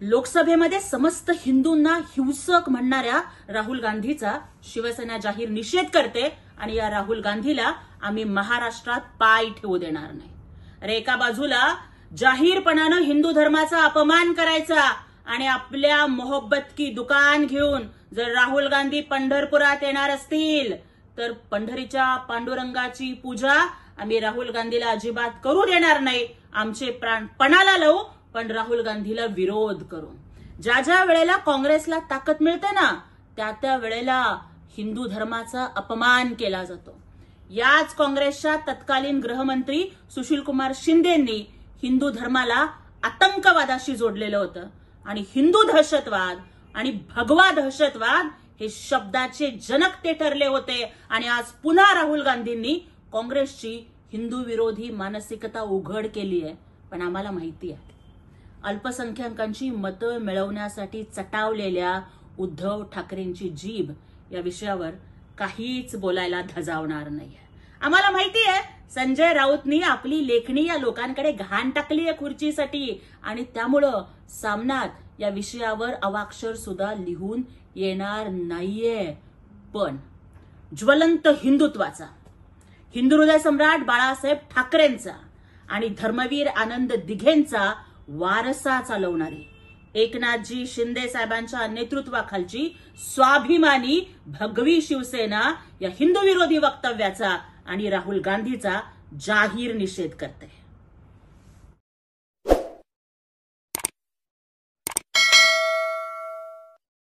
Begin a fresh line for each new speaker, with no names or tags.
लोकसभेमध्ये समस्त हिंदूंना हिंसक म्हणणाऱ्या राहुल गांधीचा शिवसेना जाहीर निषेध करते आणि या राहुल गांधीला आम्ही महाराष्ट्रात पाय ठेवू देणार नाही. अरे एका बाजूला जाहीरपणानं हिंदू धर्माचा अपमान करायचा आणि आपल्या मोहब्बत की दुकान घेऊन जर राहुल गांधी पंढरपुरात येणार असतील तर पंढरीच्या पांडुरंगाची पूजा आम्ही राहुल गांधीला अजिबात करू देणार नाही. आमचे प्राण पणाला लावू पण राहुल गांधीला विरोध करू. ज्या ज्या वेळेला काँग्रेसला ताकद मिळते ना त्या वेळेला हिंदू धर्माचा अपमान केला जातो. याच काँग्रेसच्या तत्कालीन गृहमंत्री सुशीलकुमार शिंदेंनी हिंदू धर्माला आतंकवादाशी जोडलेलं होतं आणि हिंदू दहशतवाद आणि भगवा दहशतवाद हे शब्दाचे जनक ते ठरले होते. आणि आज पुन्हा राहुल गांधींनी काँग्रेसची हिंदू विरोधी मानसिकता उघड केली आहे. पण आम्हाला माहिती आहे अल्पसंख्याकांची मतं मिळवण्यासाठी चटावलेल्या उद्धव ठाकरेंची जीभ या विषयावर काहीच बोलायला धजावणार नाहीये. आम्हाला माहिती आहे संजय राऊतनी आपली लेखणी या लोकांकडे घाण टाकली आहे खुर्चीसाठी आणि त्यामुळं सामनात या विषयावर अवाक्षर सुद्धा लिहून येणार नाहीये. पण ज्वलंत हिंदुत्वाचा, हिंदू हृदय सम्राट बाळासाहेब ठाकरेंचा आणि धर्मवीर आनंद दिघेंचा वारसा चालवणारी एकनाथजी शिंदे साहेबांच्या नेतृत्वाखालची स्वाभिमानी भगवी शिवसेना या हिंदू विरोधी वक्तव्याचा आणि राहुल गांधीचा जाहीर निषेध करते.